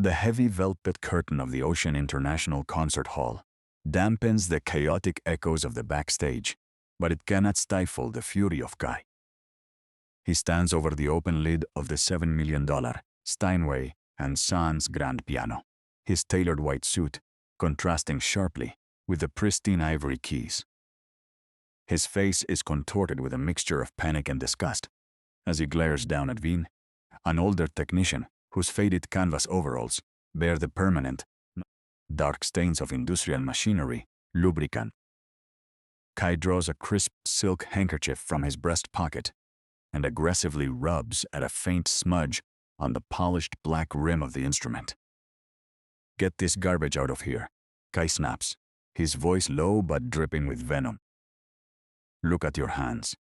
The heavy velvet curtain of the Ocean International Concert Hall dampens the chaotic echoes of the backstage, but it cannot stifle the fury of Kai. He stands over the open lid of the $7 million Steinway and Sons grand piano, his tailored white suit contrasting sharply with the pristine ivory keys. His face is contorted with a mixture of panic and disgust as he glares down at Vin, an older technician whose faded canvas overalls bear the permanent, dark stains of industrial machinery, lubricant. Kai draws a crisp silk handkerchief from his breast pocket and aggressively rubs at a faint smudge on the polished black rim of the instrument. "Get this garbage out of here," Kai snaps, his voice low but dripping with venom. "Look at your hands.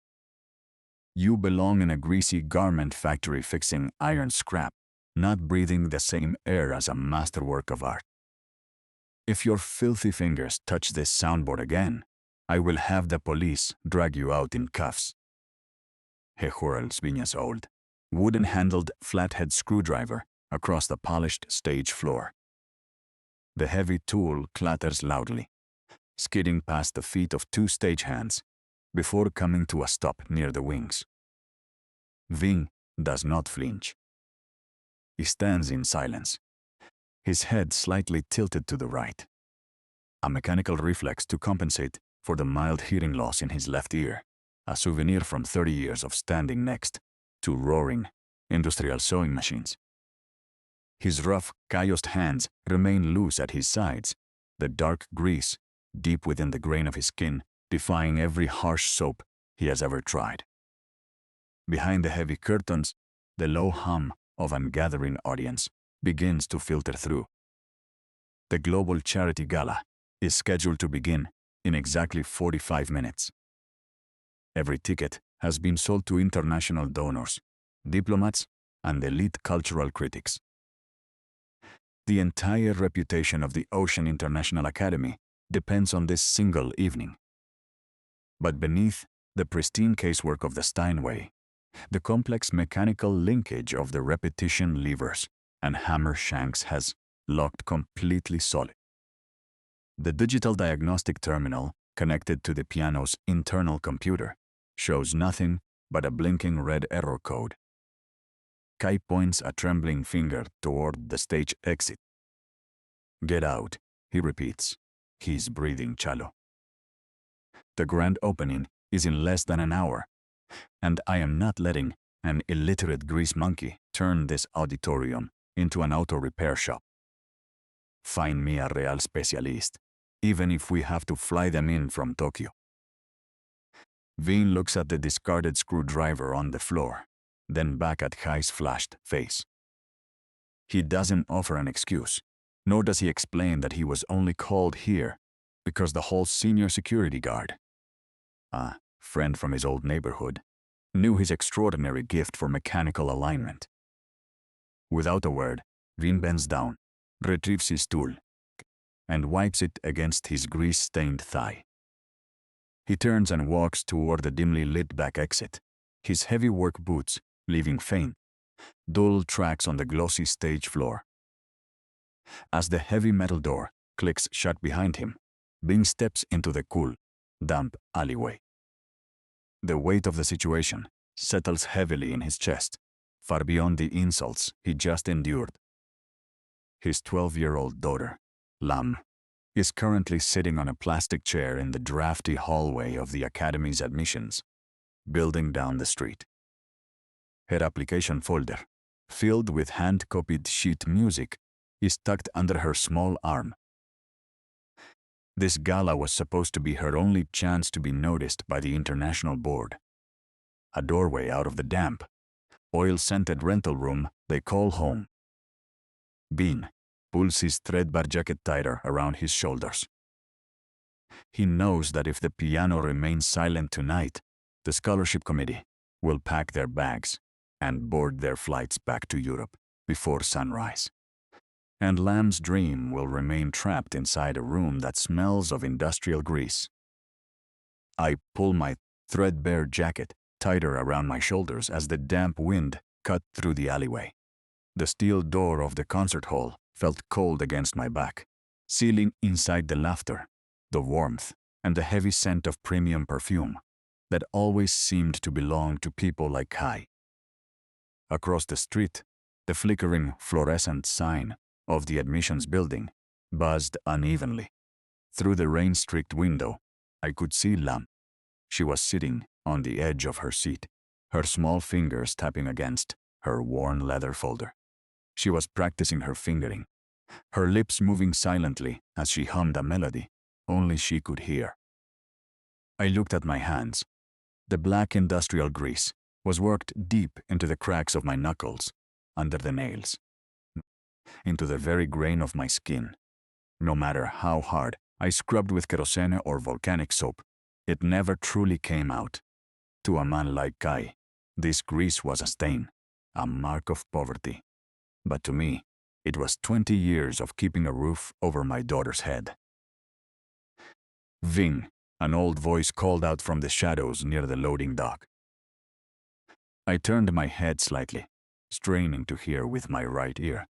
You belong in a greasy garment factory fixing iron scrap, not breathing the same air as a masterwork of art. If your filthy fingers touch this soundboard again, I will have the police drag you out in cuffs." He whirls Vinya's old, wooden-handled flathead screwdriver across the polished stage floor. The heavy tool clatters loudly, skidding past the feet of two stagehands before coming to a stop near the wings. Vin does not flinch. He stands in silence, his head slightly tilted to the right, a mechanical reflex to compensate for the mild hearing loss in his left ear, a souvenir from 30 years of standing next to roaring industrial sewing machines. His rough, calloused hands remain loose at his sides, the dark grease deep within the grain of his skin, defying every harsh soap he has ever tried. Behind the heavy curtains, the low hum of an gathering audience begins to filter through. The global charity gala is scheduled to begin in exactly 45 minutes. Every ticket has been sold to international donors, diplomats, and elite cultural critics. The entire reputation of the Ocean International Academy depends on this single evening. But beneath the pristine casework of the Steinway, the complex mechanical linkage of the repetition levers and hammer shanks has locked completely solid. The digital diagnostic terminal connected to the piano's internal computer shows nothing but a blinking red error code. Kai points a trembling finger toward the stage exit. "Get out," he repeats, his breathing shallow. The grand opening is in less than an hour, and I am not letting an illiterate grease monkey turn this auditorium into an auto repair shop. Find me a real specialist, even if we have to fly them in from Tokyo. Vin looks at the discarded screwdriver on the floor, then back at Kai's flushed face. He doesn't offer an excuse, nor does he explain that he was only called here because the hall's senior security guard, a friend from his old neighborhood, knew his extraordinary gift for mechanical alignment. Without a word, Vin bends down, retrieves his tool, and wipes it against his grease-stained thigh. He turns and walks toward the dimly lit back exit, his heavy work boots leaving faint, dull tracks on the glossy stage floor. As the heavy metal door clicks shut behind him, Vin steps into the cool, damp alleyway. The weight of the situation settles heavily in his chest, far beyond the insults he just endured. His 12-year-old daughter, Lam, is currently sitting on a plastic chair in the drafty hallway of the Academy's admissions building down the street. Her application folder, filled with hand-copied sheet music, is tucked under her small arm. This gala was supposed to be her only chance to be noticed by the International Board. A doorway out of the damp, oil-scented rental room they call home. Bean pulls his threadbare jacket tighter around his shoulders. He knows that if the piano remains silent tonight, the scholarship committee will pack their bags and board their flights back to Europe before sunrise. And Lamb's dream will remain trapped inside a room that smells of industrial grease. I pull my threadbare jacket tighter around my shoulders as the damp wind cut through the alleyway. The steel door of the concert hall felt cold against my back, sealing inside the laughter, the warmth, and the heavy scent of premium perfume that always seemed to belong to people like Kai. Across the street, the flickering fluorescent sign of the admissions building buzzed unevenly. Through the rain-streaked window, I could see Lam. She was sitting on the edge of her seat, her small fingers tapping against her worn leather folder. She was practicing her fingering, her lips moving silently as she hummed a melody only she could hear. I looked at my hands. The black industrial grease was worked deep into the cracks of my knuckles, under the nails, into the very grain of my skin. No matter how hard I scrubbed with kerosene or volcanic soap, it never truly came out. To a man like Kai, this grease was a stain, a mark of poverty. But to me, it was 20 years of keeping a roof over my daughter's head. Ving, an old voice called out from the shadows near the loading dock. I turned my head slightly, straining to hear with my right ear.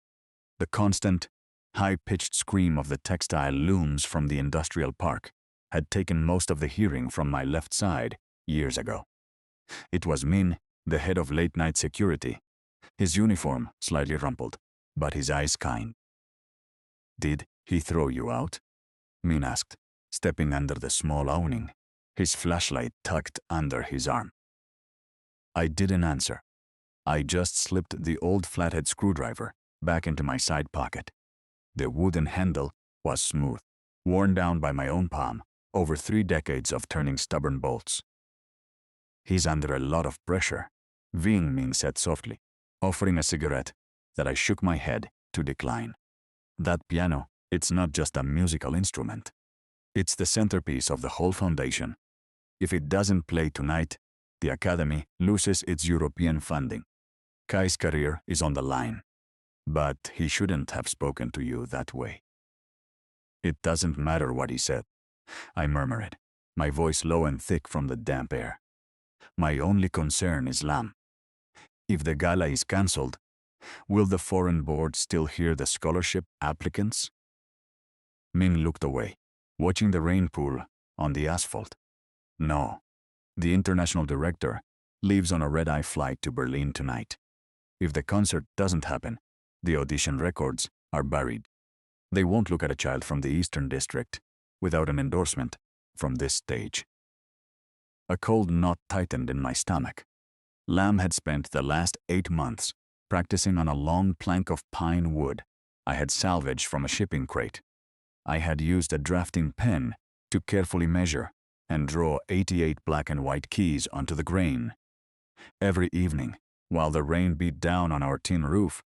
The constant, high-pitched scream of the textile looms from the industrial park had taken most of the hearing from my left side years ago. It was Min, the head of late-night security, his uniform slightly rumpled, but his eyes kind. "Did he throw you out?" Min asked, stepping under the small awning, his flashlight tucked under his arm. I didn't answer. I just slipped the old flathead screwdriver back into my side pocket. The wooden handle was smooth, worn down by my own palm over 3 decades of turning stubborn bolts. "He's under a lot of pressure," Ving Min said softly, offering a cigarette that I shook my head to decline. "That piano, it's not just a musical instrument. It's the centerpiece of the whole foundation. If it doesn't play tonight, the Academy loses its European funding. Kai's career is on the line. But he shouldn't have spoken to you that way." "It doesn't matter what he said," I murmured, my voice low and thick from the damp air. "My only concern is Lam. If the gala is cancelled, will the foreign board still hear the scholarship applicants?" Min looked away, watching the rain pool on the asphalt. "No. The international director leaves on a red-eye flight to Berlin tonight. If the concert doesn't happen, the audition records are buried. They won't look at a child from the Eastern District without an endorsement from this stage." A cold knot tightened in my stomach. Lam had spent the last 8 months practicing on a long plank of pine wood I had salvaged from a shipping crate. I had used a drafting pen to carefully measure and draw 88 black and white keys onto the grain. Every evening, while the rain beat down on our tin roof,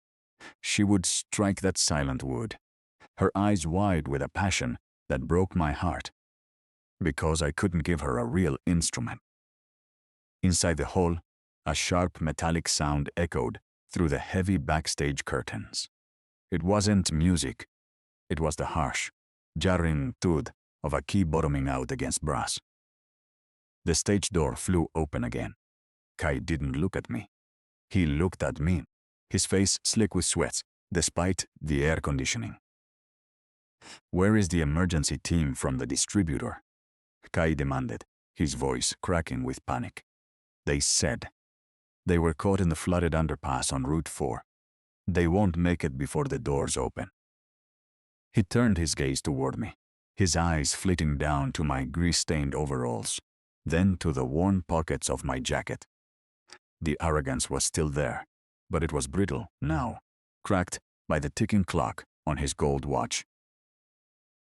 she would strike that silent wood, her eyes wide with a passion that broke my heart, because I couldn't give her a real instrument. Inside the hall, a sharp metallic sound echoed through the heavy backstage curtains. It wasn't music. It was the harsh, jarring thud of a key bottoming out against brass. The stage door flew open again. Kai didn't look at me. He looked at me, his face slick with sweat, despite the air conditioning. "Where is the emergency team from the distributor?" Kai demanded, his voice cracking with panic. "They said they were caught in the flooded underpass on Route 4. They won't make it before the doors open." He turned his gaze toward me, his eyes flitting down to my grease-stained overalls, then to the worn pockets of my jacket. The arrogance was still there, but it was brittle now, cracked by the ticking clock on his gold watch.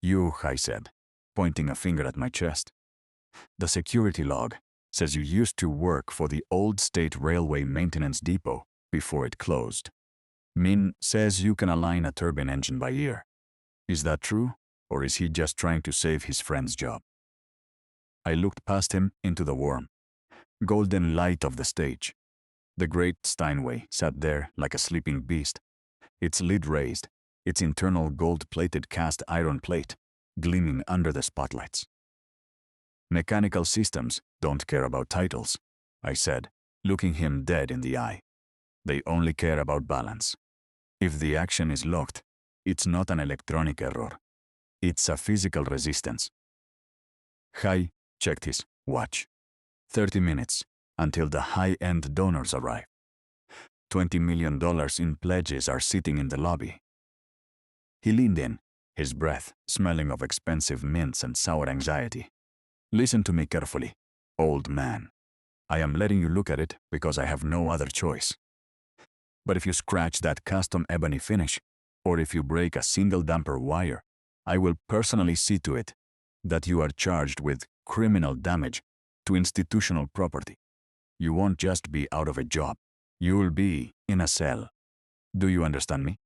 "You," I said, pointing a finger at my chest. "The security log says you used to work for the old state railway maintenance depot before it closed. Min says you can align a turbine engine by ear. Is that true, or is he just trying to save his friend's job?" I looked past him into the warm, golden light of the stage. The great Steinway sat there like a sleeping beast, its lid raised, its internal gold-plated cast iron plate gleaming under the spotlights. "Mechanical systems don't care about titles," I said, looking him dead in the eye. "They only care about balance. If the action is locked, it's not an electronic error. It's a physical resistance. Kai checked his watch. 30 minutes until the high-end donors arrive. $20 million in pledges are sitting in the lobby. He leaned in, his breath smelling of expensive mints and sour anxiety. Listen to me carefully, old man. I am letting you look at it because I have no other choice. But if you scratch that custom ebony finish, or if you break a single damper wire, I will personally see to it that you are charged with criminal damage to institutional property. You won't just be out of a job. You'll be in a cell. Do you understand me?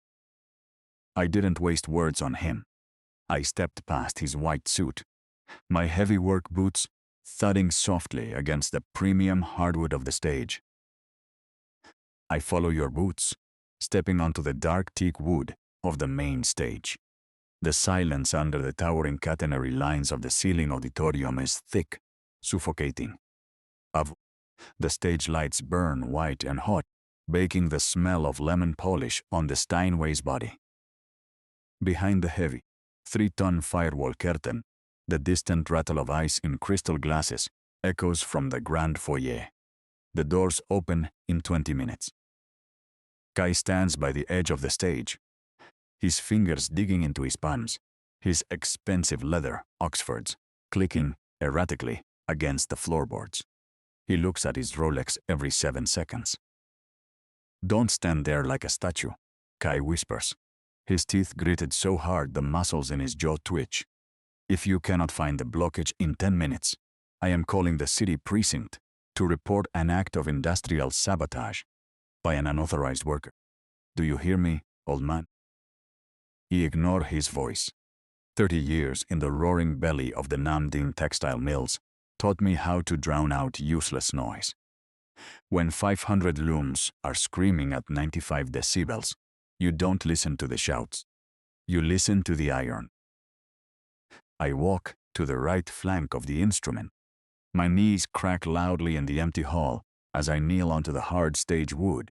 I didn't waste words on him. I stepped past his white suit, my heavy work boots thudding softly against the premium hardwood of the stage. I follow your boots, stepping onto the dark teak wood of the main stage. The silence under the towering catenary lines of the ceiling auditorium is thick, suffocating. The stage lights burn white and hot, baking the smell of lemon polish on the Steinway's body. Behind the heavy, 3-ton firewall curtain, the distant rattle of ice in crystal glasses echoes from the grand foyer. The doors open in 20 minutes. Kai stands by the edge of the stage, his fingers digging into his palms, his expensive leather Oxfords clicking erratically against the floorboards. He looks at his Rolex every 7 seconds. Don't stand there like a statue, Kai whispers, his teeth gritted so hard the muscles in his jaw twitch. If you cannot find the blockage in 10 minutes, I am calling the city precinct to report an act of industrial sabotage by an unauthorized worker. Do you hear me, old man? He ignored his voice. 30 years in the roaring belly of the Namding textile mills taught me how to drown out useless noise. When 500 looms are screaming at 95 decibels, you don't listen to the shouts. You listen to the iron. I walk to the right flank of the instrument. My knees crack loudly in the empty hall as I kneel onto the hard stage wood.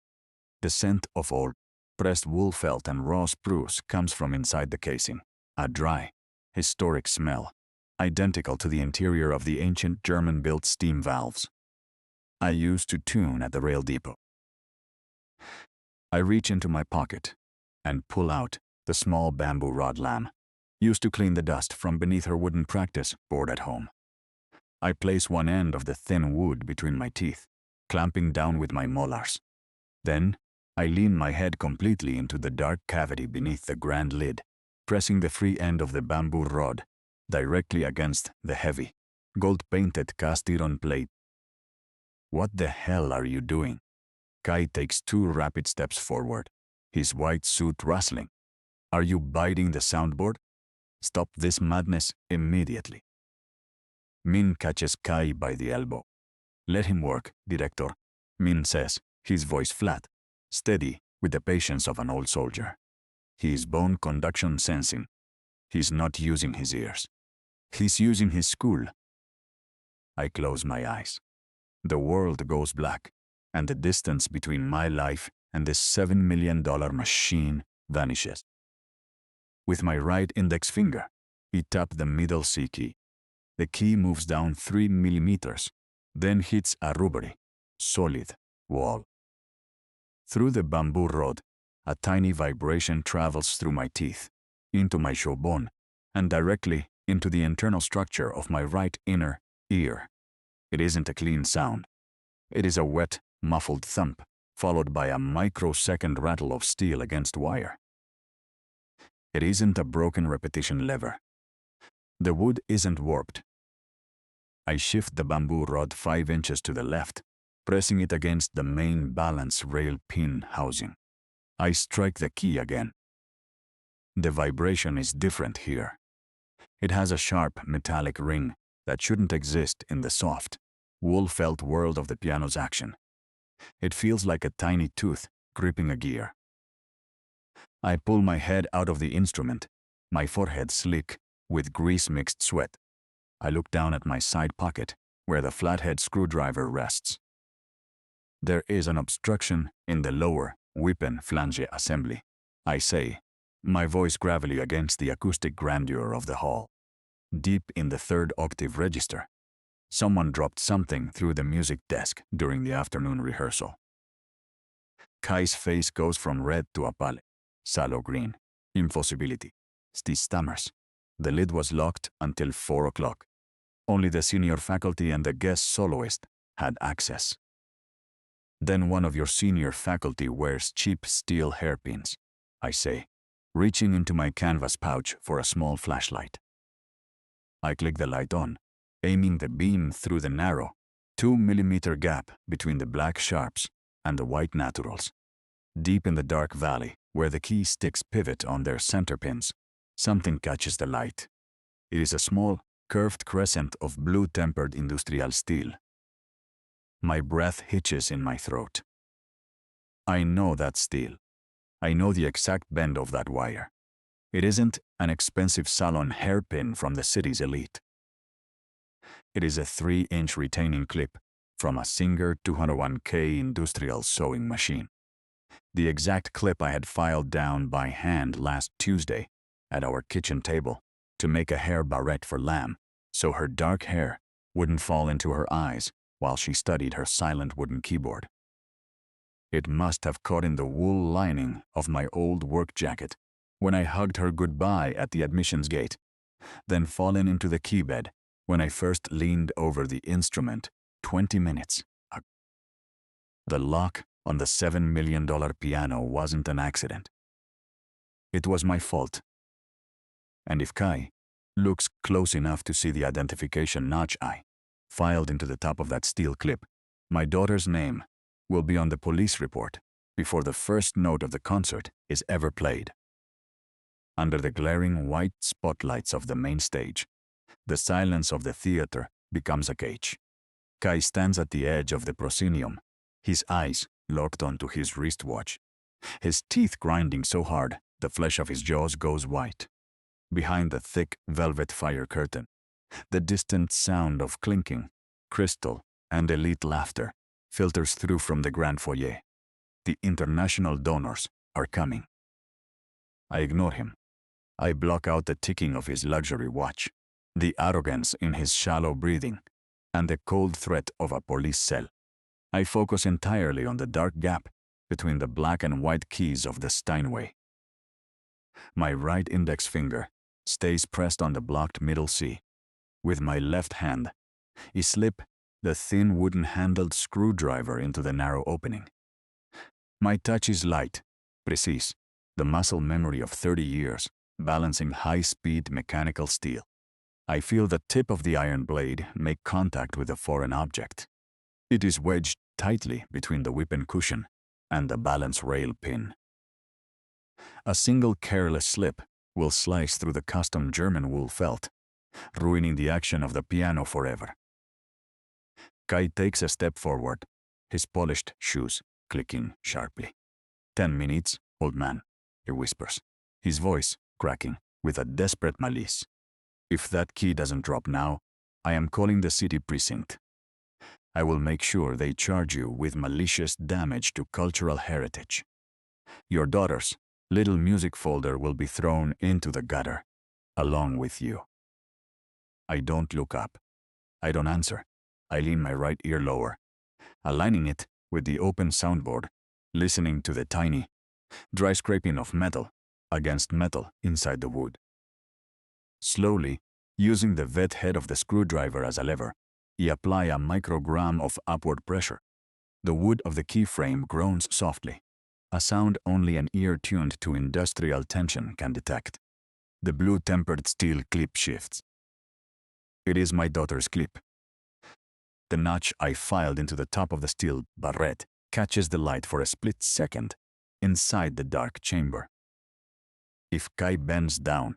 The scent of old, pressed wool felt and raw spruce comes from inside the casing, a dry, historic smell, identical to the interior of the ancient German-built steam valves I used to tune at the rail depot. I reach into my pocket and pull out the small bamboo rod lamp, used to clean the dust from beneath her wooden practice board at home. I place one end of the thin wood between my teeth, clamping down with my molars. Then, I lean my head completely into the dark cavity beneath the grand lid, pressing the free end of the bamboo rod directly against the heavy, gold-painted cast-iron plate. What the hell are you doing? Kai takes 2 rapid steps forward, his white suit rustling. Are you biting the soundboard? Stop this madness immediately. Min catches Kai by the elbow. Let him work, director, Min says, his voice flat, steady with the patience of an old soldier. He is bone conduction sensing. He's not using his ears. He's using his school. I close my eyes. The world goes black, and the distance between my life and this $7 million machine vanishes. With my right index finger, he tapped the middle C key. The key moves down 3 millimeters, then hits a rubbery, solid wall. Through the bamboo rod, a tiny vibration travels through my teeth, into my jawbone, and directly into the internal structure of my right inner ear. It isn't a clean sound. It is a wet, muffled thump, followed by a microsecond rattle of steel against wire. It isn't a broken repetition lever. The wood isn't warped. I shift the bamboo rod 5 inches to the left, pressing it against the main balance rail pin housing. I strike the key again. The vibration is different here. It has a sharp metallic ring that shouldn't exist in the soft, wool-felt world of the piano's action. It feels like a tiny tooth gripping a gear. I pull my head out of the instrument, my forehead slick with grease-mixed sweat. I look down at my side pocket, where the flathead screwdriver rests. There is an obstruction in the lower weapon flange assembly, I say, my voice gravely against the acoustic grandeur of the hall. Deep in the third octave register, someone dropped something through the music desk during the afternoon rehearsal. Kai's face goes from red to a pale, sallow green. Impossibility. He stammers. The lid was locked until 4 o'clock. Only the senior faculty and the guest soloist had access. Then one of your senior faculty wears cheap steel hairpins, I say, reaching into my canvas pouch for a small flashlight. I click the light on, aiming the beam through the narrow, 2-millimeter gap between the black sharps and the white naturals. Deep in the dark valley, where the key sticks pivot on their center pins, something catches the light. It is a small, curved crescent of blue-tempered industrial steel. My breath hitches in my throat. I know that steel. I know the exact bend of that wire. It isn't an expensive salon hairpin from the city's elite. It is a 3-inch retaining clip from a Singer 201K industrial sewing machine. The exact clip I had filed down by hand last Tuesday at our kitchen table to make a hair barrette for Lamb, so her dark hair wouldn't fall into her eyes while she studied her silent wooden keyboard. It must have caught in the wool lining of my old work jacket when I hugged her goodbye at the admissions gate, then fallen into the keybed when I first leaned over the instrument 20 minutes ago. The lock on the $7 million piano wasn't an accident. It was my fault. And if Kai looks close enough to see the identification notch I filed into the top of that steel clip, my daughter's name will be on the police report before the first note of the concert is ever played. Under the glaring white spotlights of the main stage, the silence of the theater becomes a cage. Kai stands at the edge of the proscenium, his eyes locked onto his wristwatch, his teeth grinding so hard the flesh of his jaws goes white. Behind the thick velvet fire curtain, the distant sound of clinking, crystal, and elite laughter filters through from the grand foyer. The international donors are coming. I ignore him. I block out the ticking of his luxury watch, the arrogance in his shallow breathing, and the cold threat of a police cell. I focus entirely on the dark gap between the black and white keys of the Steinway. My right index finger stays pressed on the blocked middle C. With my left hand, I slip the thin wooden-handled screwdriver into the narrow opening. My touch is light, precise, the muscle memory of 30 years, balancing high-speed mechanical steel. I feel the tip of the iron blade make contact with a foreign object. It is wedged tightly between the whip and cushion and the balance rail pin. A single careless slip will slice through the custom German wool felt, ruining the action of the piano forever. Kai takes a step forward, his polished shoes clicking sharply. 10 minutes, old man, he whispers, his voice cracking with a desperate malice. If that key doesn't drop now, I am calling the city precinct. I will make sure they charge you with malicious damage to cultural heritage. Your daughter's little music folder will be thrown into the gutter, along with you. I don't look up. I don't answer. I lean my right ear lower, aligning it with the open soundboard, listening to the tiny, dry scraping of metal against metal inside the wood. Slowly, using the vet head of the screwdriver as a lever, I apply a microgram of upward pressure. The wood of the keyframe groans softly, a sound only an ear tuned to industrial tension can detect. The blue-tempered steel clip shifts. It is my daughter's clip. The notch I filed into the top of the steel barrette catches the light for a split second inside the dark chamber. If Kai bends down,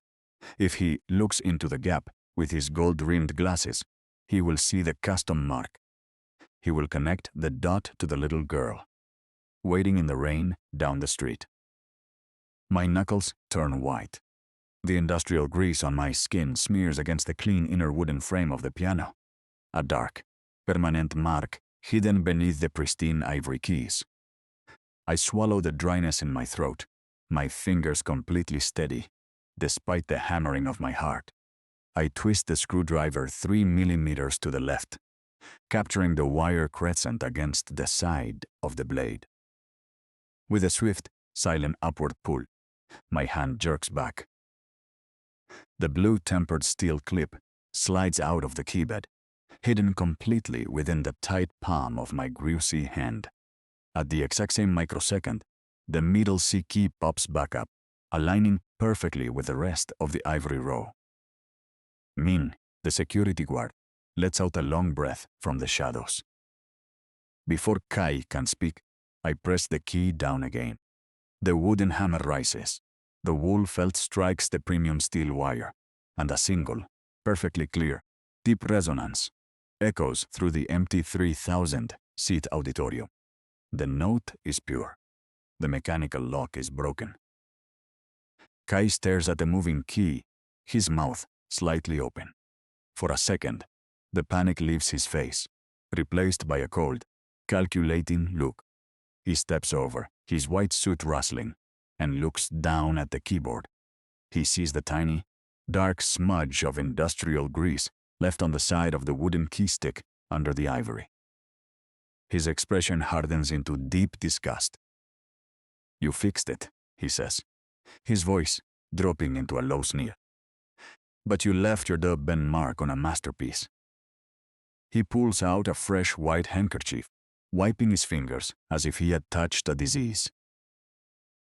if he looks into the gap with his gold-rimmed glasses, he will see the custom mark. He will connect the dot to the little girl, waiting in the rain down the street. My knuckles turn white. The industrial grease on my skin smears against the clean inner wooden frame of the piano, a dark, permanent mark hidden beneath the pristine ivory keys. I swallow the dryness in my throat, my fingers completely steady, despite the hammering of my heart. I twist the screwdriver 3 millimeters to the left, capturing the wire crescent against the side of the blade. With a swift, silent upward pull, my hand jerks back. The blue-tempered steel clip slides out of the keybed, hidden completely within the tight palm of my greasy hand. At the exact same microsecond, the middle C key pops back up, aligning perfectly with the rest of the ivory row. Min, the security guard, lets out a long breath from the shadows. Before Kai can speak, I press the key down again. The wooden hammer rises. The wool felt strikes the premium steel wire, and a single, perfectly clear, deep resonance echoes through the empty 3,000-seat auditorium. The note is pure. The mechanical lock is broken. Kai stares at the moving key, his mouth slightly open. For a second, the panic leaves his face, replaced by a cold, calculating look. He steps over, his white suit rustling, and looks down at the keyboard. He sees the tiny, dark smudge of industrial grease left on the side of the wooden keystick under the ivory. His expression hardens into deep disgust. "You fixed it," he says, his voice dropping into a low sneer. "But you left your dub-bend mark on a masterpiece." He pulls out a fresh white handkerchief, wiping his fingers as if he had touched a disease.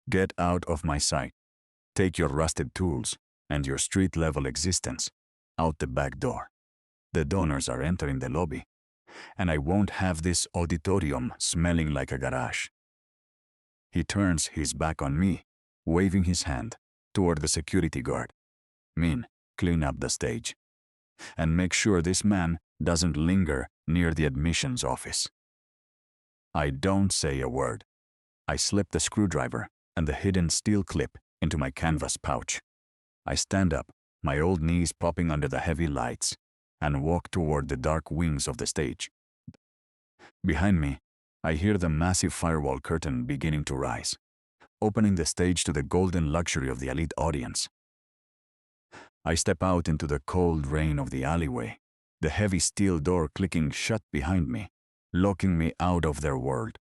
"Get out of my sight. Take your rusted tools and your street-level existence out the back door. The donors are entering the lobby, and I won't have this auditorium smelling like a garage." He turns his back on me, waving his hand toward the security guard. "Min, clean up the stage. And make sure this man doesn't linger near the admissions office." I don't say a word. I slip the screwdriver and the hidden steel clip into my canvas pouch. I stand up, my old knees popping under the heavy lights, and walk toward the dark wings of the stage. Behind me, I hear the massive firewall curtain beginning to rise, opening the stage to the golden luxury of the elite audience. I step out into the cold rain of the alleyway, the heavy steel door clicking shut behind me, locking me out of their world.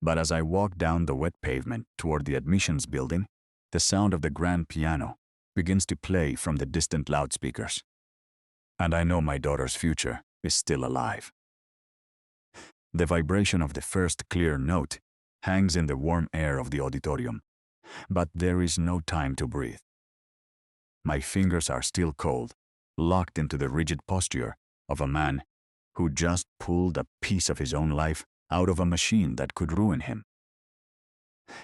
But as I walk down the wet pavement toward the admissions building, the sound of the grand piano begins to play from the distant loudspeakers. And I know my daughter's future is still alive. The vibration of the first clear note hangs in the warm air of the auditorium, but there is no time to breathe. My fingers are still cold, locked into the rigid posture of a man who just pulled a piece of his own life out of a machine that could ruin him.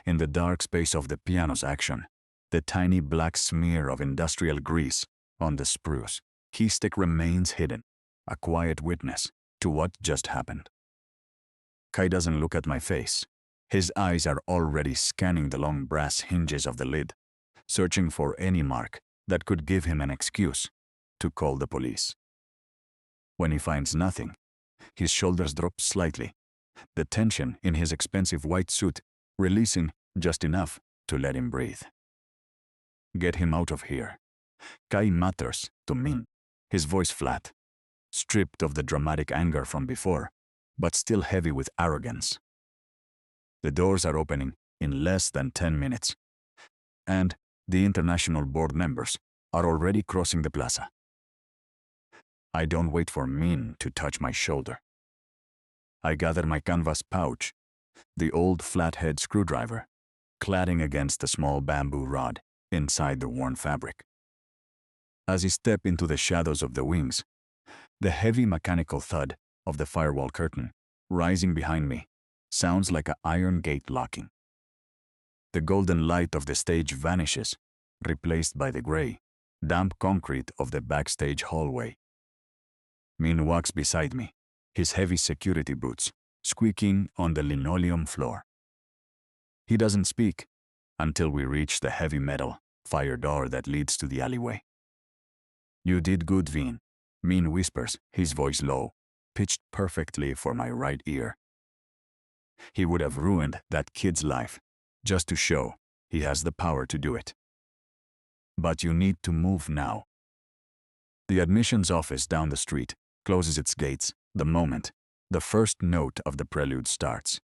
In the dark space of the piano's action, the tiny black smear of industrial grease on the spruce keystick remains hidden, a quiet witness to what just happened. Kai doesn't look at my face. His eyes are already scanning the long brass hinges of the lid, searching for any mark that could give him an excuse to call the police. When he finds nothing, his shoulders drop slightly, the tension in his expensive white suit releasing just enough to let him breathe. "Get him out of here." Kai mutters to Min, his voice flat, stripped of the dramatic anger from before, but still heavy with arrogance. The doors are opening in less than 10 minutes, and the international board members are already crossing the plaza. I don't wait for Min to touch my shoulder. I gather my canvas pouch, the old flathead screwdriver, cladding against the small bamboo rod inside the worn fabric. As I step into the shadows of the wings, the heavy mechanical thud of the firewall curtain rising behind me sounds like an iron gate locking. The golden light of the stage vanishes, replaced by the gray, damp concrete of the backstage hallway. Min walks beside me, his heavy security boots squeaking on the linoleum floor. He doesn't speak until we reach the heavy metal fire door that leads to the alleyway. "You did good, Vin," Min whispers, his voice low, pitched perfectly for my right ear. He would have ruined that kid's life just to show He has the power to do it. But you need to move now. The admissions office down the street closes its gates the moment the first note of the prelude starts.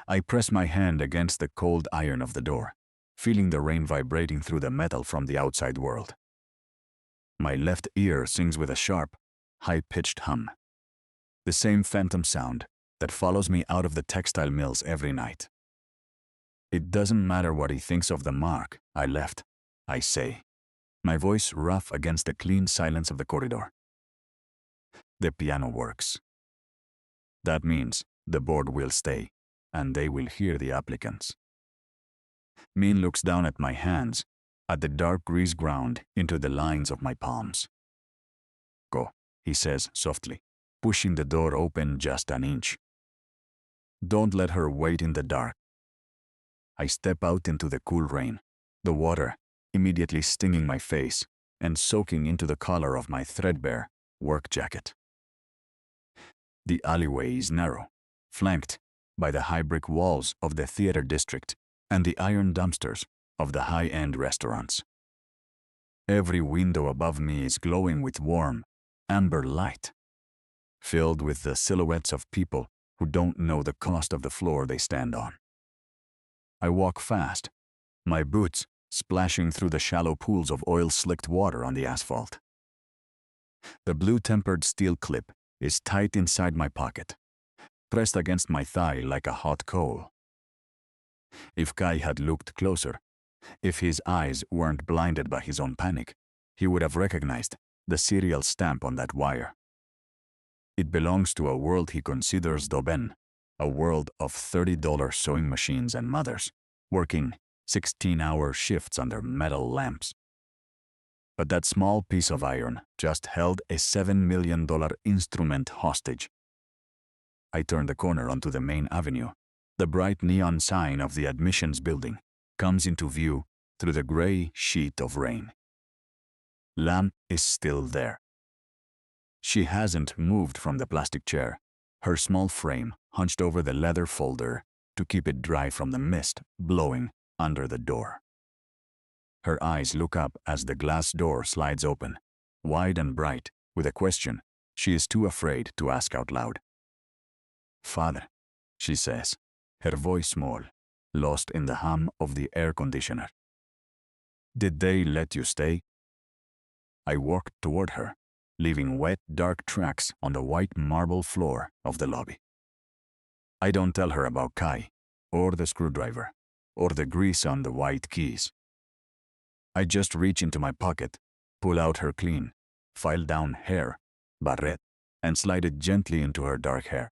I press my hand against the cold iron of the door, feeling the rain vibrating through the metal from the outside world. My left ear sings with a sharp, high-pitched hum. The same phantom sound that follows me out of the textile mills every night. It doesn't matter what he thinks of the mark I left, I say, my voice rough against the clean silence of the corridor. The piano works. That means the board will stay, and they will hear the applicants. Min looks down at my hands, at the dark grease ground into the lines of my palms. Go, he says softly, pushing the door open just an inch. Don't let her wait in the dark. I step out into the cool rain, the water immediately stinging my face and soaking into the collar of my threadbare work jacket. The alleyway is narrow, flanked by the high brick walls of the theater district and the iron dumpsters of the high-end restaurants. Every window above me is glowing with warm, amber light, filled with the silhouettes of people who don't know the cost of the floor they stand on. I walk fast, my boots splashing through the shallow pools of oil-slicked water on the asphalt. The blue-tempered steel clip is tight inside my pocket, pressed against my thigh like a hot coal. If Kai had looked closer, if his eyes weren't blinded by his own panic, he would have recognized the serial stamp on that wire. It belongs to a world he considers Doben, a world of $30 sewing machines and mothers, working 16-hour shifts under metal lamps. But that small piece of iron just held a $7 million instrument hostage. I turn the corner onto the main avenue. The bright neon sign of the admissions building comes into view through the gray sheet of rain. Lam is still there. She hasn't moved from the plastic chair, her small frame hunched over the leather folder to keep it dry from the mist blowing under the door. Her eyes look up as the glass door slides open, wide and bright, with a question she is too afraid to ask out loud. "Father," she says, her voice small, lost in the hum of the air conditioner. "Did they let you stay?" I walk toward her, leaving wet, dark tracks on the white marble floor of the lobby. I don't tell her about Kai, or the screwdriver, or the grease on the white keys. I just reach into my pocket, pull out her clean, filed-down hair, barrette, and slide it gently into her dark hair,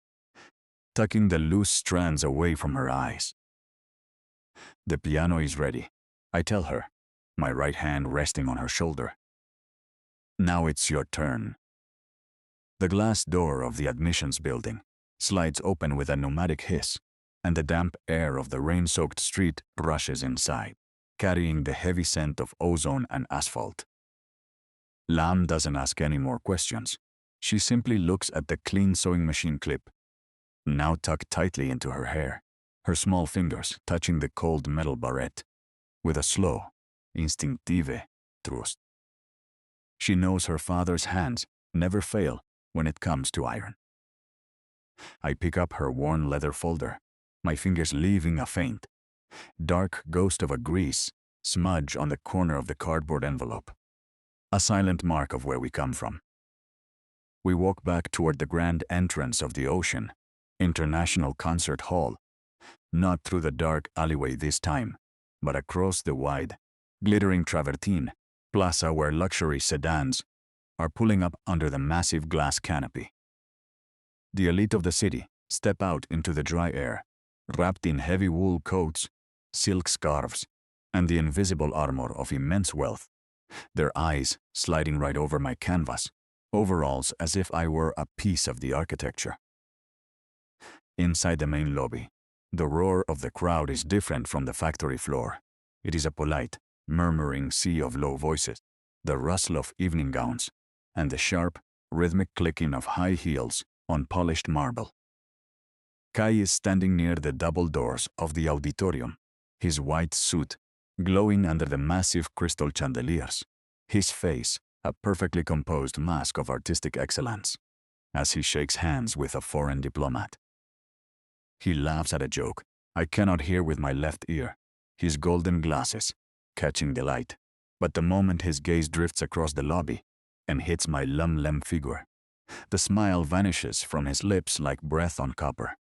tucking the loose strands away from her eyes. The piano is ready, I tell her, my right hand resting on her shoulder. Now it's your turn. The glass door of the admissions building slides open with a pneumatic hiss, and the damp air of the rain-soaked street rushes inside, carrying the heavy scent of ozone and asphalt. Lam doesn't ask any more questions. She simply looks at the clean sewing machine clip, now tucked tightly into her hair, her small fingers touching the cold metal barrette, with a slow, instinctive trust. She knows her father's hands never fail when it comes to iron. I pick up her worn leather folder, my fingers leaving a faint, dark ghost of a grease smudge on the corner of the cardboard envelope, a silent mark of where we come from. We walk back toward the grand entrance of the Ocean International Concert Hall, not through the dark alleyway this time, but across the wide, glittering travertine plaza where luxury sedans are pulling up under the massive glass canopy. The elite of the city step out into the dry air, wrapped in heavy wool coats, silk scarves, and the invisible armor of immense wealth, their eyes sliding right over my canvas, overalls as if I were a piece of the architecture. Inside the main lobby, the roar of the crowd is different from the factory floor. It is a polite, murmuring sea of low voices, the rustle of evening gowns, and the sharp, rhythmic clicking of high heels on polished marble. Kai is standing near the double doors of the auditorium, his white suit glowing under the massive crystal chandeliers, his face a perfectly composed mask of artistic excellence, as he shakes hands with a foreign diplomat. He laughs at a joke I cannot hear with my left ear, his golden glasses catching the light, but the moment his gaze drifts across the lobby and hits my lum-lem figure, the smile vanishes from his lips like breath on copper.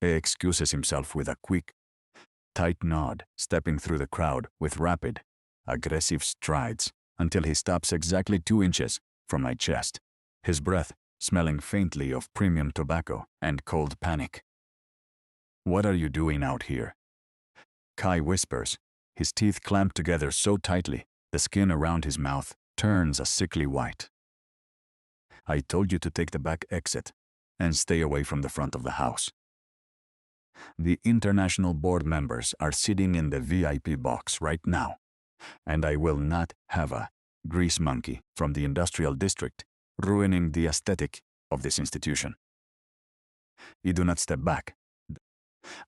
He excuses himself with a quick, tight nod, stepping through the crowd with rapid, aggressive strides until he stops exactly 2 inches from my chest, his breath smelling faintly of premium tobacco and cold panic. "What are you doing out here?" Kai whispers, his teeth clamped together so tightly the skin around his mouth turns a sickly white. "I told you to take the back exit and stay away from the front of the house. The international board members are sitting in the VIP box right now, and I will not have a grease monkey from the industrial district ruining the aesthetic of this institution." I do not step back.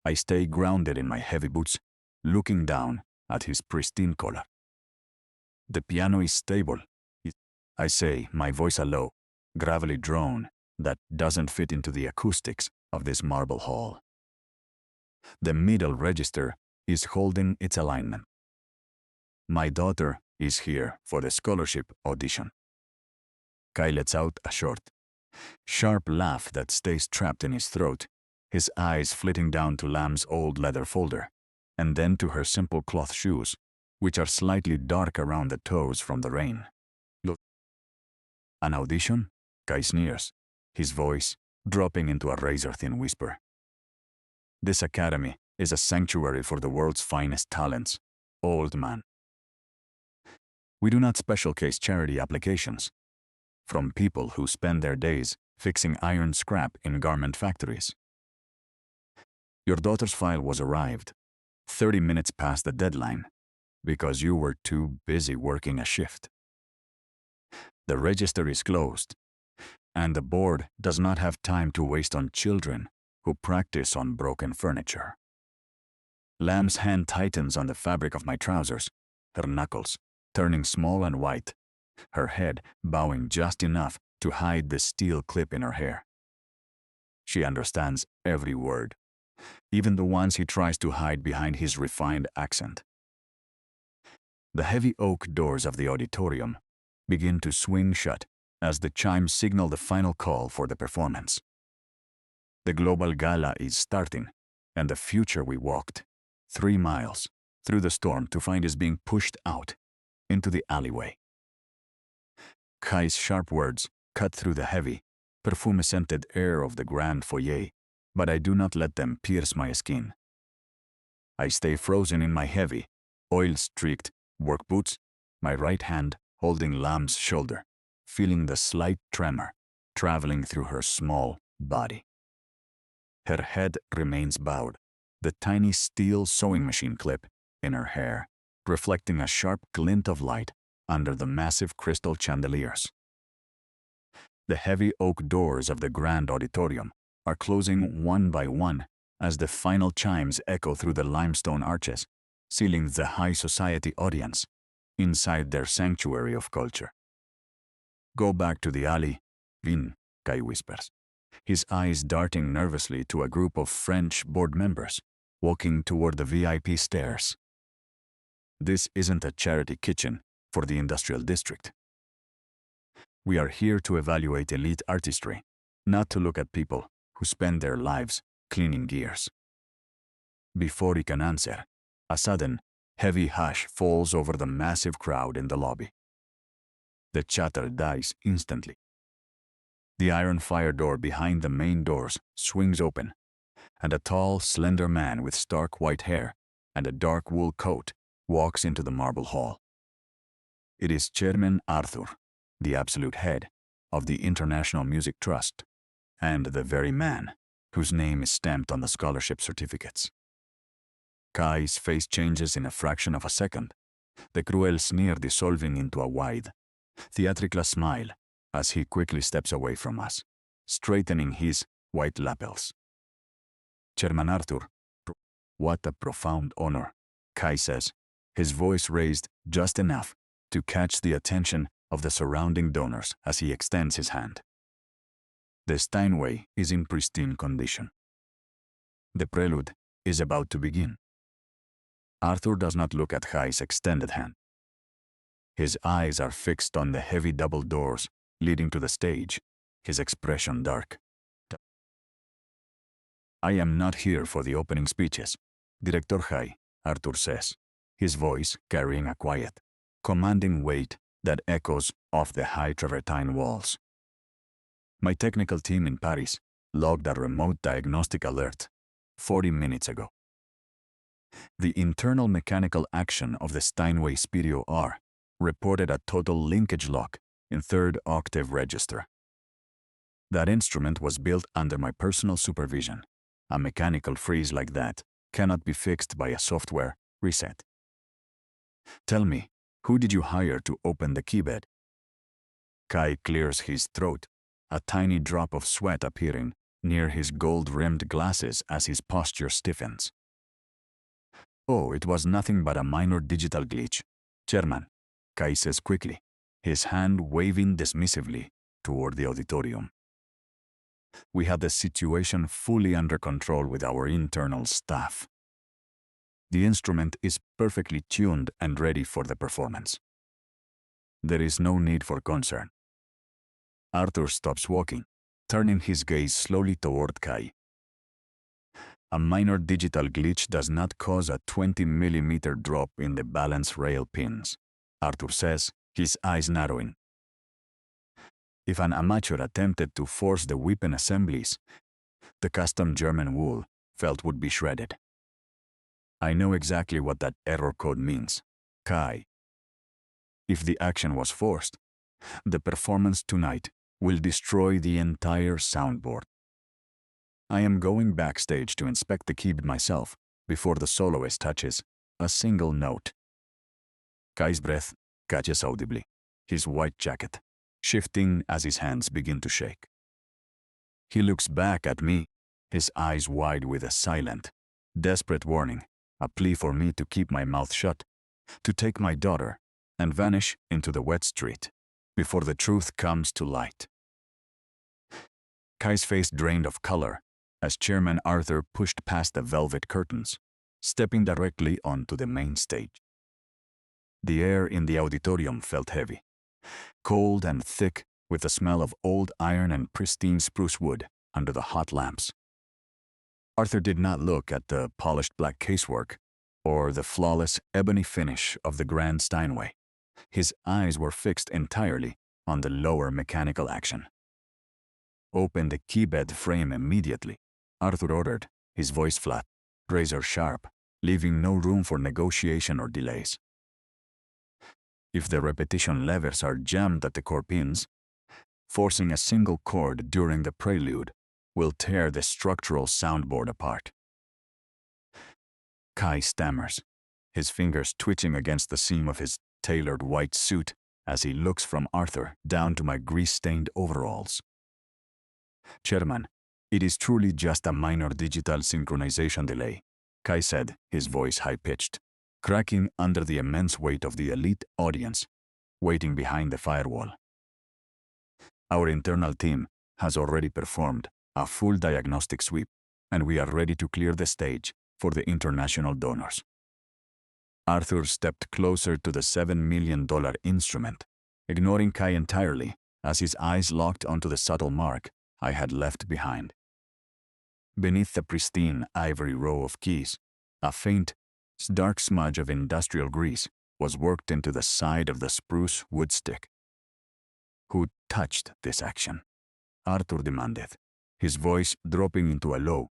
I stay grounded in my heavy boots, looking down at his pristine collar. "The piano is stable," I say, my voice a low, gravelly drone that doesn't fit into the acoustics of this marble hall. The middle register is holding its alignment. "My daughter is here for the scholarship audition." Kai lets out a short, sharp laugh that stays trapped in his throat, his eyes flitting down to Lamb's old leather folder, and then to her simple cloth shoes, which are slightly dark around the toes from the rain. "Look." "An audition?" Kai sneers, his voice dropping into a razor-thin whisper. "This academy is a sanctuary for the world's finest talents, old man. We do not special case charity applications from people who spend their days fixing iron scrap in garment factories. Your daughter's file was arrived 30 minutes past the deadline because you were too busy working a shift. The register is closed, and the board does not have time to waste on children who practice on broken furniture." Lamb's hand tightens on the fabric of my trousers, her knuckles turning small and white, her head bowing just enough to hide the steel clip in her hair. She understands every word, even the ones he tries to hide behind his refined accent. The heavy oak doors of the auditorium begin to swing shut as the chimes signal the final call for the performance. The global gala is starting, and the future we walked 3 miles through the storm to find is being pushed out into the alleyway. Kai's sharp words cut through the heavy, perfume-scented air of the grand foyer, but I do not let them pierce my skin. I stay frozen in my heavy, oil-streaked work boots, my right hand holding Lamb's shoulder, feeling the slight tremor traveling through her small body. Her head remains bowed, the tiny steel sewing machine clip in her hair reflecting a sharp glint of light under the massive crystal chandeliers. The heavy oak doors of the grand auditorium are closing one by one as the final chimes echo through the limestone arches, sealing the high society audience inside their sanctuary of culture. "Go back to the alley, Vin," Kai whispers, his eyes darting nervously to a group of French board members walking toward the VIP stairs. "This isn't a charity kitchen for the industrial district. We are here to evaluate elite artistry, not to look at people who spend their lives cleaning gears." Before he can answer, a sudden, heavy hush falls over the massive crowd in the lobby. The chatter dies instantly. The iron fire door behind the main doors swings open, and a tall, slender man with stark white hair and a dark wool coat walks into the marble hall. It is Chairman Arthur, the absolute head of the International Music Trust, and the very man whose name is stamped on the scholarship certificates. Kai's face changes in a fraction of a second, the cruel sneer dissolving into a wide, theatrical smile as he quickly steps away from us, straightening his white lapels. "Chairman Arthur," What a profound honor, Kai says, his voice raised just enough to catch the attention of the surrounding donors as he extends his hand. The Steinway is in pristine condition. The prelude is about to begin. Arthur does not look at Kai's extended hand. His eyes are fixed on the heavy double doors leading to the stage, his expression dark. I am not here for the opening speeches, Director Kai, Arthur says, his voice carrying a quiet, commanding weight that echoes off the high travertine walls. My technical team in Paris logged a remote diagnostic alert 40 minutes ago. The internal mechanical action of the Steinway Speedo R reported a total linkage lock in third octave register. That instrument was built under my personal supervision. A mechanical freeze like that cannot be fixed by a software reset. Tell me, who did you hire to open the keybed? Kai clears his throat, a tiny drop of sweat appearing near his gold-rimmed glasses as his posture stiffens. Oh, it was nothing but a minor digital glitch, Chairman, Kai says quickly, his hand waving dismissively toward the auditorium. We had the situation fully under control with our internal staff. The instrument is perfectly tuned and ready for the performance. There is no need for concern. Arthur stops walking, turning his gaze slowly toward Kai. A minor digital glitch does not cause a 20-millimeter drop in the balance rail pins, Arthur says, his eyes narrowing. If an amateur attempted to force the weapon assemblies, the custom German wool felt would be shredded. I know exactly what that error code means, Kai. If the action was forced, the performance tonight will destroy the entire soundboard. I am going backstage to inspect the keybed myself before the soloist touches a single note. Kai's breath catches audibly, his white jacket shifting as his hands begin to shake. He looks back at me, his eyes wide with a silent, desperate warning, a plea for me to keep my mouth shut, to take my daughter and vanish into the wet street before the truth comes to light. Kai's face drained of color as Chairman Arthur pushed past the velvet curtains, stepping directly onto the main stage. The air in the auditorium felt heavy, cold and thick with the smell of old iron and pristine spruce wood under the hot lamps. Arthur did not look at the polished black casework or the flawless ebony finish of the grand Steinway. His eyes were fixed entirely on the lower mechanical action. Open the keybed frame immediately, Arthur ordered, his voice flat, razor sharp, leaving no room for negotiation or delays. If the repetition levers are jammed at the core pins, forcing a single chord during the prelude will tear the structural soundboard apart. Kai stammers, his fingers twitching against the seam of his tailored white suit as he looks from Arthur down to my grease-stained overalls. Chairman, it is truly just a minor digital synchronization delay, Kai said, his voice high-pitched, cracking under the immense weight of the elite audience waiting behind the firewall. Our internal team has already performed a full diagnostic sweep, and we are ready to clear the stage for the international donors. Arthur stepped closer to the $7 million instrument, ignoring Kai entirely as his eyes locked onto the subtle mark I had left behind. Beneath the pristine ivory row of keys, a faint, dark smudge of industrial grease was worked into the side of the spruce wood stick. Who touched this action? Arthur demanded, his voice dropping into a low,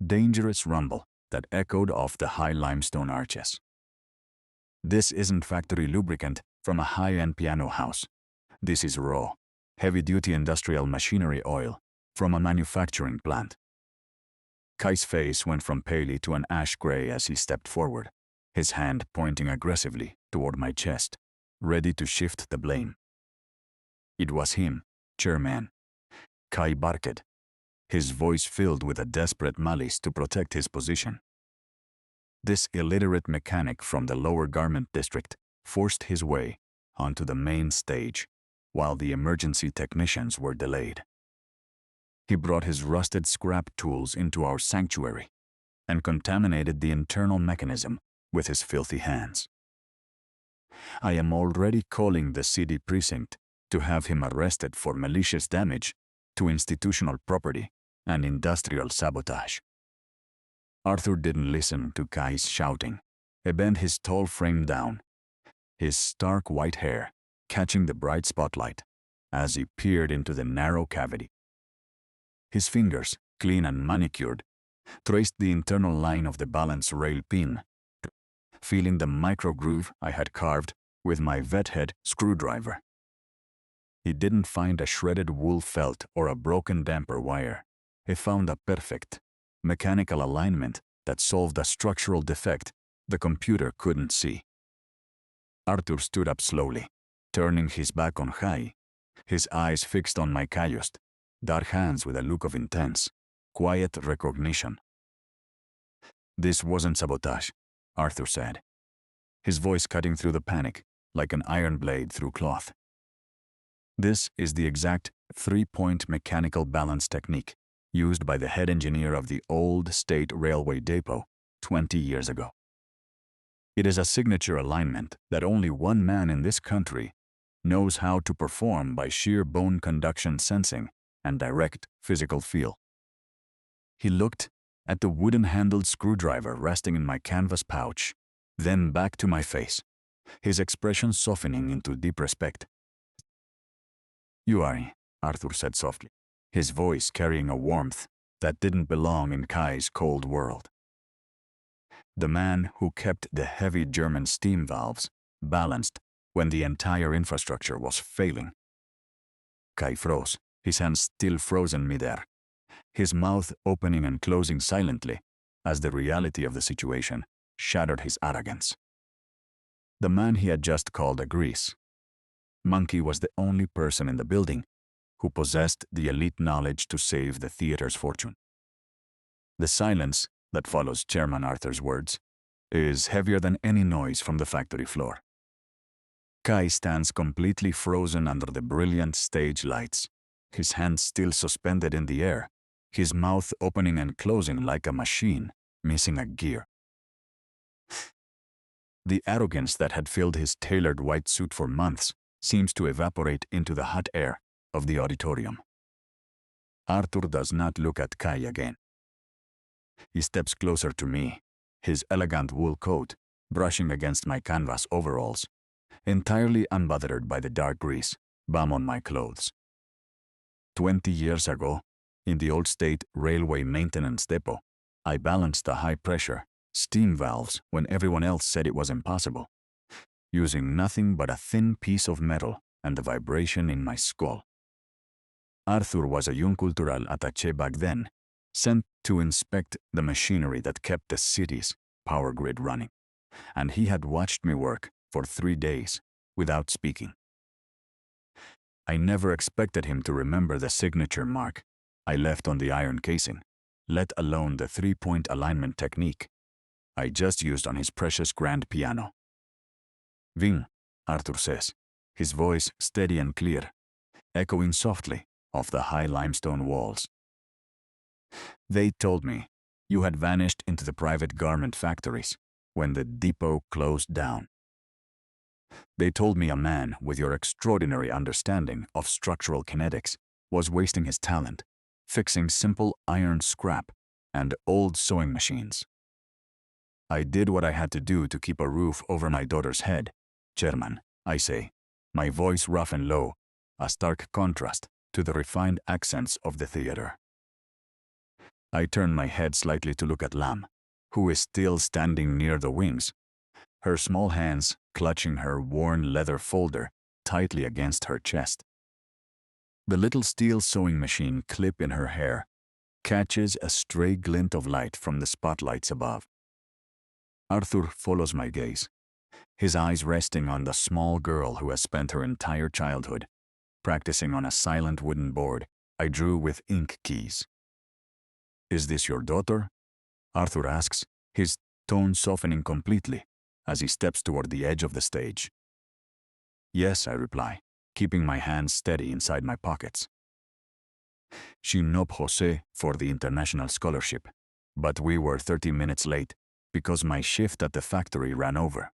dangerous rumble that echoed off the high limestone arches. This isn't factory lubricant from a high-end piano house. This is raw, heavy-duty industrial machinery oil from a manufacturing plant. Kai's face went from paley to an ash gray as he stepped forward, his hand pointing aggressively toward my chest, ready to shift the blame. It was him, Chairman. Kai barked, his voice filled with a desperate malice to protect his position. This illiterate mechanic from the lower garment district forced his way onto the main stage while the emergency technicians were delayed. He brought his rusted scrap tools into our sanctuary and contaminated the internal mechanism with his filthy hands. I am already calling the city precinct to have him arrested for malicious damage to institutional property and industrial sabotage. Arthur didn't listen to Kai's shouting. He bent his tall frame down, his stark white hair catching the bright spotlight as he peered into the narrow cavity. His fingers, clean and manicured, traced the internal line of the balance rail pin, feeling the micro groove I had carved with my vet head screwdriver. He didn't find a shredded wool felt or a broken damper wire. He found a perfect, mechanical alignment that solved a structural defect the computer couldn't see. Arthur stood up slowly, turning his back on Kai, his eyes fixed on my cayused, dark hands with a look of intense, quiet recognition. "This wasn't sabotage," Arthur said, his voice cutting through the panic like an iron blade through cloth. "This is the exact three-point mechanical balance technique used by the head engineer of the old state railway depot 20 years ago. It is a signature alignment that only one man in this country knows how to perform by sheer bone conduction sensing and direct physical feel." He looked at the wooden-handled screwdriver resting in my canvas pouch, then back to my face, his expression softening into deep respect. "You are," Arthur said softly, his voice carrying a warmth that didn't belong in Kai's cold world. "The man who kept the heavy German steam valves balanced when the entire infrastructure was failing." Kai froze, his hands still frozen midair, his mouth opening and closing silently as the reality of the situation shattered his arrogance. The man he had just called a grease monkey was the only person in the building who possessed the elite knowledge to save the theater's fortune. The silence that follows Chairman Arthur's words is heavier than any noise from the factory floor. Kai stands completely frozen under the brilliant stage lights, his hands still suspended in the air, his mouth opening and closing like a machine, missing a gear. The arrogance that had filled his tailored white suit for months seems to evaporate into the hot air of the auditorium. Arthur does not look at Kai again. He steps closer to me, his elegant wool coat brushing against my canvas overalls, entirely unbothered by the dark grease bum on my clothes. 20 years ago, in the old state railway maintenance depot, I balanced the high-pressure steam valves when everyone else said it was impossible, using nothing but a thin piece of metal and the vibration in my skull. Arthur was a young cultural attaché back then, sent to inspect the machinery that kept the city's power grid running, and he had watched me work for 3 days without speaking. I never expected him to remember the signature mark I left on the iron casing, let alone the three-point alignment technique I just used on his precious grand piano. "Ving," Arthur says, his voice steady and clear, echoing softly off the high limestone walls. "They told me you had vanished into the private garment factories when the depot closed down. They told me a man with your extraordinary understanding of structural kinetics was wasting his talent, fixing simple iron scrap and old sewing machines. I did what I had to do to keep a roof over my daughter's head. Chairman, I say, my voice rough and low, a stark contrast to the refined accents of the theater. I turn my head slightly to look at Lam, who is still standing near the wings, her small hands clutching her worn leather folder tightly against her chest. The little steel sewing machine clip in her hair catches a stray glint of light from the spotlights above. Arthur follows my gaze, his eyes resting on the small girl who has spent her entire childhood practicing on a silent wooden board I drew with ink keys. "Is this your daughter?" Arthur asks, his tone softening completely as he steps toward the edge of the stage. Yes, I reply, keeping my hands steady inside my pockets. She nope Jose for the international scholarship, but we were 30 minutes late because my shift at the factory ran over.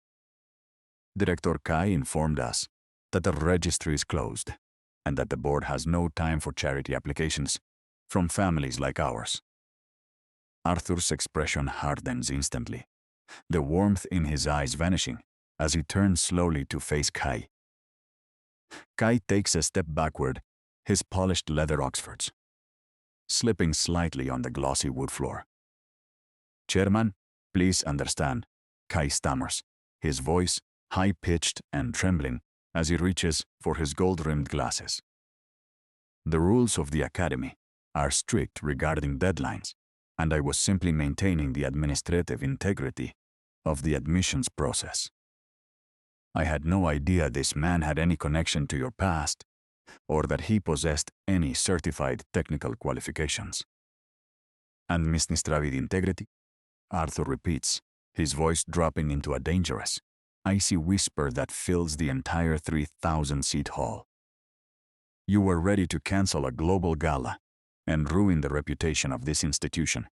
Director Kai informed us that the registry is closed and that the board has no time for charity applications from families like ours. Arthur's expression hardens instantly, the warmth in his eyes vanishing as he turns slowly to face Kai. Kai takes a step backward, his polished leather Oxfords slipping slightly on the glossy wood floor. Chairman, please understand, Kai stammers, his voice high-pitched and trembling as he reaches for his gold-rimmed glasses. The rules of the academy are strict regarding deadlines, and I was simply maintaining the administrative integrity of the admissions process. I had no idea this man had any connection to your past, or that he possessed any certified technical qualifications. Administrative integrity? Arthur repeats, his voice dropping into a dangerous, icy whisper that fills the entire 3,000-seat hall. You were ready to cancel a global gala and ruin the reputation of this institution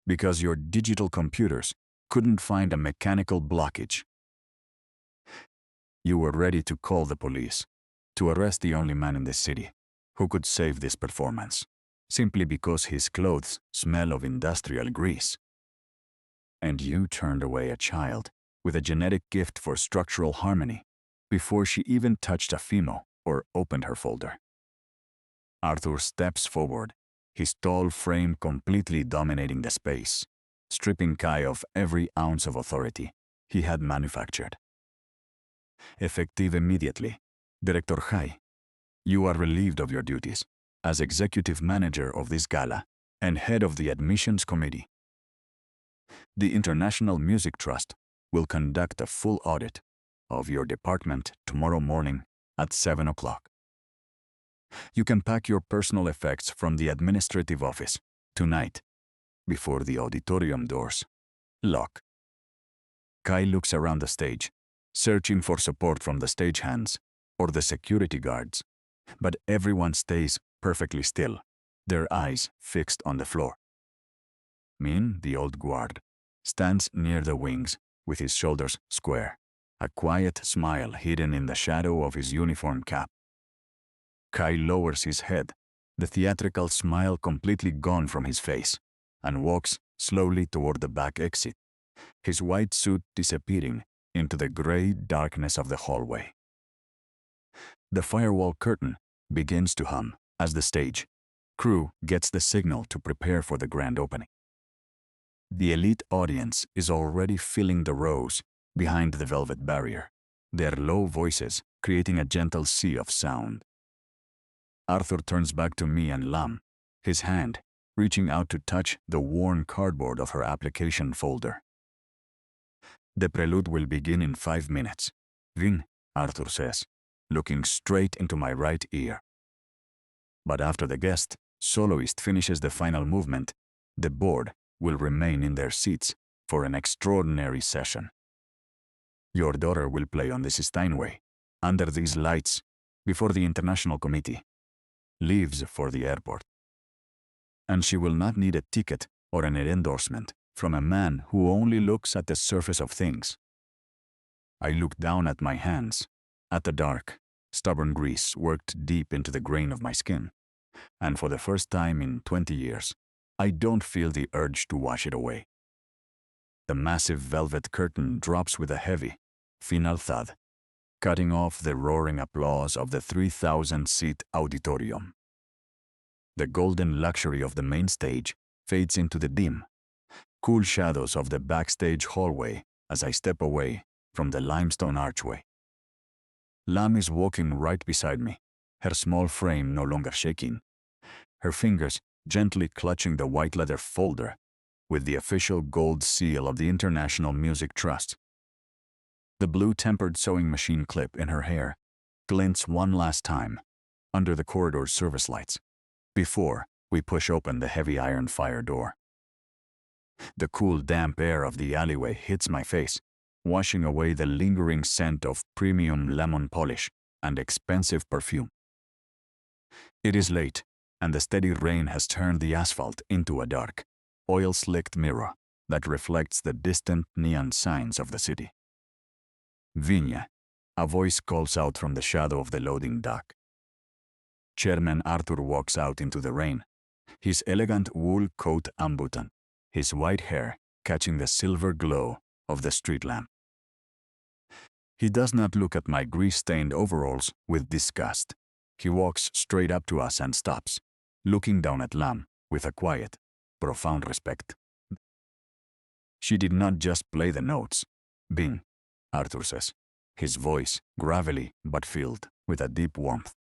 because your digital computers couldn't find a mechanical blockage. You were ready to call the police to arrest the only man in this city who could save this performance, simply because his clothes smell of industrial grease. And you turned away a child with a genetic gift for structural harmony before she even touched a Fimo or opened her folder. Arthur steps forward, his tall frame completely dominating the space, stripping Kai of every ounce of authority he had manufactured. Effective immediately, Director Kai, you are relieved of your duties as executive manager of this gala and head of the admissions committee. The International Music Trust will conduct a full audit of your department tomorrow morning at 7 o'clock. You can pack your personal effects from the administrative office tonight before the auditorium doors lock. Kai looks around the stage, searching for support from the stagehands or the security guards, but everyone stays perfectly still, their eyes fixed on the floor. Min, the old guard, stands near the wings with his shoulders square, a quiet smile hidden in the shadow of his uniform cap. Kai lowers his head, the theatrical smile completely gone from his face, and walks slowly toward the back exit, his white suit disappearing into the gray darkness of the hallway. The firewall curtain begins to hum as the stage crew gets the signal to prepare for the grand opening. The elite audience is already filling the rows behind the velvet barrier, their low voices creating a gentle sea of sound. Arthur turns back to me and Lam, his hand reaching out to touch the worn cardboard of her application folder. The prelude will begin in 5 minutes. Vin, Arthur says, looking straight into my right ear. But after the guest soloist finishes the final movement, the board will remain in their seats for an extraordinary session. Your daughter will play on this Steinway, under these lights, before the international committee leaves for the airport. And she will not need a ticket or an endorsement from a man who only looks at the surface of things. I look down at my hands, at the dark, stubborn grease worked deep into the grain of my skin, and for the first time in 20 years, I don't feel the urge to wash it away. The massive velvet curtain drops with a heavy, final thud, cutting off the roaring applause of the 3,000-seat auditorium. The golden luxury of the main stage fades into the dim, cool shadows of the backstage hallway as I step away from the limestone archway. Lam is walking right beside me, her small frame no longer shaking, her fingers gently clutching the white leather folder with the official gold seal of the International Music Trust. The blue-tempered sewing machine clip in her hair glints one last time under the corridor service lights before we push open the heavy iron fire door. The cool, damp air of the alleyway hits my face, washing away the lingering scent of premium lemon polish and expensive perfume. It is late, and the steady rain has turned the asphalt into a dark, oil-slicked mirror that reflects the distant neon signs of the city. Viña, a voice calls out from the shadow of the loading dock. Chairman Arthur walks out into the rain, his elegant wool coat unbuttoned, his white hair catching the silver glow of the street lamp. He does not look at my grease-stained overalls with disgust. He walks straight up to us and stops, looking down at Lam with a quiet, profound respect. She did not just play the notes. Bing, Arthur says, his voice gravelly but filled with a deep warmth.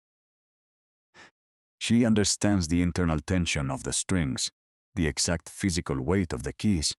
She understands the internal tension of the strings, the exact physical weight of the keys,